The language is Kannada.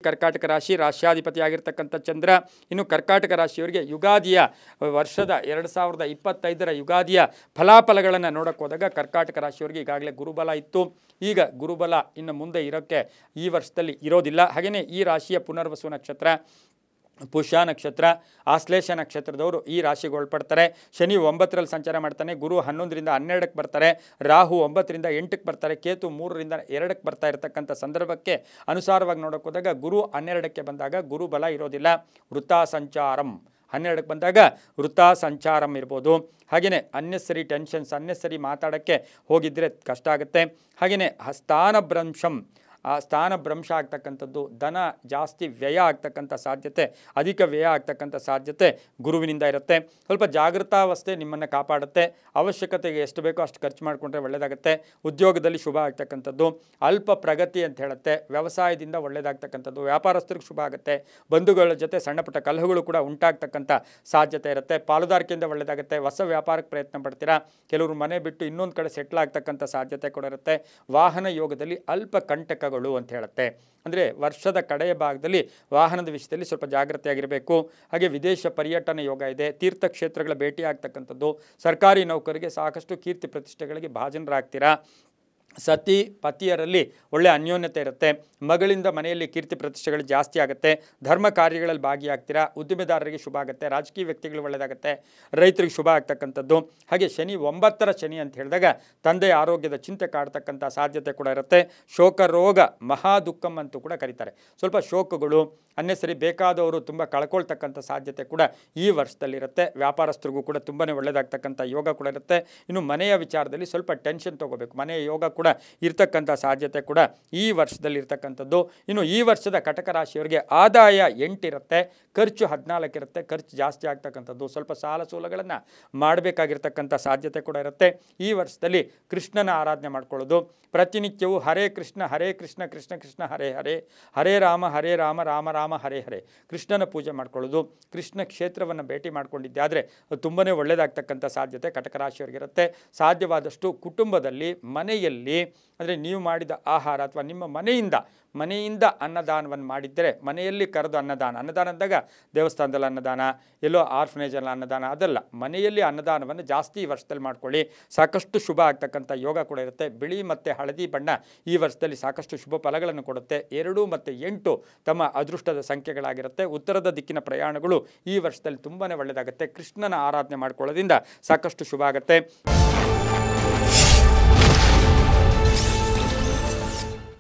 ಕರ್ಕಾಟಕ ರಾಶಿ, ರಾಶ್ಯಾಧಿಪತಿಯಾಗಿರ್ತಕ್ಕಂಥ ಚಂದ್ರ. ಇನ್ನು ಕರ್ಕಾಟಕ ರಾಶಿಯವರಿಗೆ ಯುಗಾದಿಯ ವರ್ಷದ 2025ರ ಯುಗಾದಿಯ ಫಲಾಫಲಗಳನ್ನು ನೋಡೋಕೆ ಹೋದಾಗ ಕರ್ಕಾಟಕ ರಾಶಿಯವರಿಗೆ ಈಗಾಗಲೇ ಗುರುಬಲ ಇತ್ತು. ಈಗ ಗುರುಬಲ ಇನ್ನು ಮುಂದೆ ಇರೋಕ್ಕೆ ಈ ವರ್ಷದಲ್ಲಿ ಇರೋದಿಲ್ಲ. ಹಾಗೆಯೇ ಈ ರಾಶಿಯ ಪುನರ್ವಸು ನಕ್ಷತ್ರ, ಪುಷ್ಯ ನಕ್ಷತ್ರ, ಆಶ್ಲೇಷ ನಕ್ಷತ್ರದವರು ಈ ರಾಶಿಗೆ ಒಳಪಡ್ತಾರೆ. ಶನಿ 9ರಲ್ಲಿ ಸಂಚಾರ ಮಾಡ್ತಾನೆ, ಗುರು 11ರಿಂದ 12ಕ್ಕೆ ಬರ್ತಾರೆ, ರಾಹು 9ರಿಂದ 8ಕ್ಕೆ ಬರ್ತಾರೆ, ಕೇತು 3ರಿಂದ 2ಕ್ಕೆ ಬರ್ತಾ ಇರತಕ್ಕಂಥ ಸಂದರ್ಭಕ್ಕೆ ಅನುಸಾರವಾಗಿ ನೋಡೋಕೆ ಹೋದಾಗ ಗುರು 12ಕ್ಕೆ ಬಂದಾಗ ಗುರು ಬಲ ಇರೋದಿಲ್ಲ. ವೃತ್ತಾ ಸಂಚಾರಂ 12ಕ್ಕೆ ಬಂದಾಗ ವೃತ್ತಾ ಸಂಚಾರಂ ಇರ್ಬೋದು. ಹಾಗೆಯೇ ಅನ್ನೆಸರಿ ಟೆನ್ಷನ್ಸ್, ಅನ್ನೆಸರಿ ಮಾತಾಡೋಕ್ಕೆ ಹೋಗಿದ್ದರೆ ಕಷ್ಟ ಆಗುತ್ತೆ. ಹಾಗೆಯೇ ಸ್ಥಾನಭ್ರಂಶಂ, ಆ ಸ್ಥಾನಭ್ರಂಶ ಆಗ್ತಕ್ಕಂಥದ್ದು, ಧನ ಜಾಸ್ತಿ ವ್ಯಯ ಆಗ್ತಕ್ಕಂಥ ಸಾಧ್ಯತೆ, ಅಧಿಕ ವ್ಯಯ ಆಗ್ತಕ್ಕಂಥ ಸಾಧ್ಯತೆ ಗುರುವಿನಿಂದ ಇರುತ್ತೆ. ಸ್ವಲ್ಪ ಜಾಗೃತಾವಸ್ಥೆ ನಿಮ್ಮನ್ನು ಕಾಪಾಡುತ್ತೆ. ಅವಶ್ಯಕತೆಗೆ ಎಷ್ಟು ಬೇಕೋ ಅಷ್ಟು ಖರ್ಚು ಮಾಡಿಕೊಂಡ್ರೆ ಒಳ್ಳೆಯದಾಗುತ್ತೆ. ಉದ್ಯೋಗದಲ್ಲಿ ಶುಭ ಆಗ್ತಕ್ಕಂಥದ್ದು, ಅಲ್ಪ ಪ್ರಗತಿ ಅಂತ ಹೇಳುತ್ತೆ. ವ್ಯವಸಾಯದಿಂದ ಒಳ್ಳೆಯದಾಗ್ತಕ್ಕಂಥದ್ದು, ವ್ಯಾಪಾರಸ್ಥರಿಗೆ ಶುಭ ಆಗುತ್ತೆ. ಬಂಧುಗಳ ಜೊತೆ ಸಣ್ಣ ಪುಟ್ಟ ಕಲಹಗಳು ಕೂಡ ಉಂಟಾಗ್ತಕ್ಕಂಥ ಸಾಧ್ಯತೆ ಇರುತ್ತೆ. ಪಾಲುದಾರಿಕೆಯಿಂದ ಒಳ್ಳೆಯದಾಗುತ್ತೆ. ಹೊಸ ವ್ಯಾಪಾರಕ್ಕೆ ಪ್ರಯತ್ನ ಪಡ್ತೀರಾ. ಕೆಲವರು ಮನೆ ಬಿಟ್ಟು ಇನ್ನೊಂದು ಕಡೆ ಸೆಟ್ಲ್ ಆಗ್ತಕ್ಕಂಥ ಸಾಧ್ಯತೆ ಕೂಡ ಇರುತ್ತೆ. ವಾಹನ ಯೋಗದಲ್ಲಿ ಅಲ್ಪ ಕಂಟಕಗಳು ಅಂತ ಹೇಳುತ್ತೆ. ಅಂದರೆ ವರ್ಷದ ಕಡೆಯ ಭಾಗದಲ್ಲಿ ವಾಹನದ ವಿಷಯದಲ್ಲಿ ಸ್ವಲ್ಪ ಜಾಗ್ರತೆಯಾಗಿರಬೇಕು. ಹಾಗೆ ವಿದೇಶ ಪರ್ಯಟನೆ ಯೋಗ ಇದೆ. ತೀರ್ಥಕ್ಷೇತ್ರಗಳ ಭೇಟಿ ಆಗ್ತಕ್ಕಂಥದ್ದು, ಸರ್ಕಾರಿ ನೌಕರಿಗೆ ಸಾಕಷ್ಟು ಕೀರ್ತಿ ಪ್ರತಿಷ್ಠೆಗಳಿಗೆ ಭಾಜನರಾಗ್ತೀರಾ. ಸತಿ ಪತಿಯರಲ್ಲಿ ಒಳ್ಳೆಯ ಅನ್ಯೋನ್ಯತೆ ಇರುತ್ತೆ. ಮಗಳಿಂದ ಮನೆಯಲ್ಲಿ ಕೀರ್ತಿ ಪ್ರತಿಷ್ಠೆಗಳು ಜಾಸ್ತಿ ಆಗುತ್ತೆ. ಧರ್ಮ ಕಾರ್ಯಗಳಲ್ಲಿ ಭಾಗಿಯಾಗ್ತೀರಾ. ಉದ್ದಿಮೆದಾರರಿಗೆ ಶುಭ ಆಗುತ್ತೆ. ರಾಜಕೀಯ ವ್ಯಕ್ತಿಗಳು ಒಳ್ಳೆಯದಾಗುತ್ತೆ. ರೈತರಿಗೆ ಶುಭ ಆಗ್ತಕ್ಕಂಥದ್ದು. ಹಾಗೆ ಶನಿ 9ರ ಶನಿ ಅಂತ ಹೇಳಿದಾಗ ತಂದೆಯ ಆರೋಗ್ಯದ ಚಿಂತೆ ಕಾಡ್ತಕ್ಕಂಥ ಸಾಧ್ಯತೆ ಕೂಡ ಇರುತ್ತೆ. ಶೋಕ ರೋಗ ಮಹಾ ದುಃಖಂ ಅಂತೂ ಕೂಡ ಕರೀತಾರೆ. ಸ್ವಲ್ಪ ಶೋಕಗಳು, ಅನ್ನೆಸರಿ ಬೇಕಾದವರು ತುಂಬ ಕಳ್ಕೊಳ್ತಕ್ಕಂಥ ಸಾಧ್ಯತೆ ಕೂಡ ಈ ವರ್ಷದಲ್ಲಿರುತ್ತೆ. ವ್ಯಾಪಾರಸ್ಥರಿಗೂ ಕೂಡ ತುಂಬಾ ಒಳ್ಳೆಯದಾಗ್ತಕ್ಕಂಥ ಯೋಗ ಕೂಡ ಇರುತ್ತೆ. ಇನ್ನು ಮನೆಯ ವಿಚಾರದಲ್ಲಿ ಸ್ವಲ್ಪ ಟೆನ್ಷನ್ ತೊಗೋಬೇಕು. ಮನೆಯ ಯೋಗ ಕೂಡ ಇರ್ತಕ್ಕಂಥ ಸಾಧ್ಯತೆ ಕೂಡ ಈ ವರ್ಷದಲ್ಲಿ ಇರ್ತಕ್ಕಂಥದ್ದು. ಇನ್ನು ಈ ವರ್ಷದ ಕಟಕ ರಾಶಿಯವರಿಗೆ ಆದಾಯ 8 ಇರುತ್ತೆ, ಖರ್ಚು 14 ಇರುತ್ತೆ. ಖರ್ಚು ಜಾಸ್ತಿ ಆಗ್ತಕ್ಕಂಥದ್ದು, ಸ್ವಲ್ಪ ಸಾಲ ಸೋಲಗಳನ್ನು ಮಾಡಬೇಕಾಗಿರ್ತಕ್ಕಂಥ ಸಾಧ್ಯತೆ ಕೂಡ ಇರುತ್ತೆ. ಈ ವರ್ಷದಲ್ಲಿ ಕೃಷ್ಣನ ಆರಾಧನೆ ಮಾಡ್ಕೊಳ್ಳೋದು, ಪ್ರತಿನಿತ್ಯವೂ ಹರೇ ಕೃಷ್ಣ ಕೃಷ್ಣ ಕೃಷ್ಣ ಹರೇ ಹರೇ, ಹರೇ ರಾಮ ರಾಮ ರಾಮ ಹರೇ ಹರೇ, ಕೃಷ್ಣನ ಪೂಜೆ ಮಾಡ್ಕೊಳ್ಳೋದು. ಕೃಷ್ಣ ಕ್ಷೇತ್ರವನ್ನು ಭೇಟಿ ಮಾಡ್ಕೊಂಡಿದ್ದೆ ಆದರೆ ತುಂಬಾ ಒಳ್ಳೆಯದಾಗ್ತಕ್ಕಂಥ ಸಾಧ್ಯತೆ ಕಟಕ ರಾಶಿಯವರಿಗಿರುತ್ತೆ. ಸಾಧ್ಯವಾದಷ್ಟು ಕುಟುಂಬದಲ್ಲಿ, ಮನೆಯಲ್ಲಿ, ಅಂದರೆ ನೀವು ಮಾಡಿದ ಆಹಾರ ಅಥವಾ ನಿಮ್ಮ ಮನೆಯಿಂದ ಅನ್ನದಾನವನ್ನು ಮಾಡಿದ್ದರೆ, ಮನೆಯಲ್ಲಿ ಕರೆದು ಅನ್ನದಾನ ಅಂದಾಗ ದೇವಸ್ಥಾನದಲ್ಲಿ ಅನ್ನದಾನ, ಎಲ್ಲೋ ಆರ್ಫನೇಜಲ್ಲಿ ಅನ್ನದಾನ ಅದಲ್ಲ, ಮನೆಯಲ್ಲಿ ಅನ್ನದಾನವನ್ನು ಜಾಸ್ತಿ ಈ ವರ್ಷದಲ್ಲಿ ಮಾಡ್ಕೊಳ್ಳಿ. ಸಾಕಷ್ಟು ಶುಭ ಆಗ್ತಕ್ಕಂಥ ಯೋಗ ಕೂಡ ಇರುತ್ತೆ. ಬಿಳಿ ಮತ್ತು ಹಳದಿ ಬಣ್ಣ ಈ ವರ್ಷದಲ್ಲಿ ಸಾಕಷ್ಟು ಶುಭ ಫಲಗಳನ್ನು ಕೊಡುತ್ತೆ. 2 ಮತ್ತು 8 ತಮ್ಮ ಅದೃಷ್ಟದ ಸಂಖ್ಯೆಗಳಾಗಿರುತ್ತೆ. ಉತ್ತರದ ದಿಕ್ಕಿನ ಪ್ರಯಾಣಗಳು ಈ ವರ್ಷದಲ್ಲಿ ತುಂಬಾ ಒಳ್ಳೆಯದಾಗುತ್ತೆ. ಕೃಷ್ಣನ ಆರಾಧನೆ ಮಾಡ್ಕೊಳ್ಳೋದ್ರಿಂದ ಸಾಕಷ್ಟು ಶುಭ ಆಗುತ್ತೆ.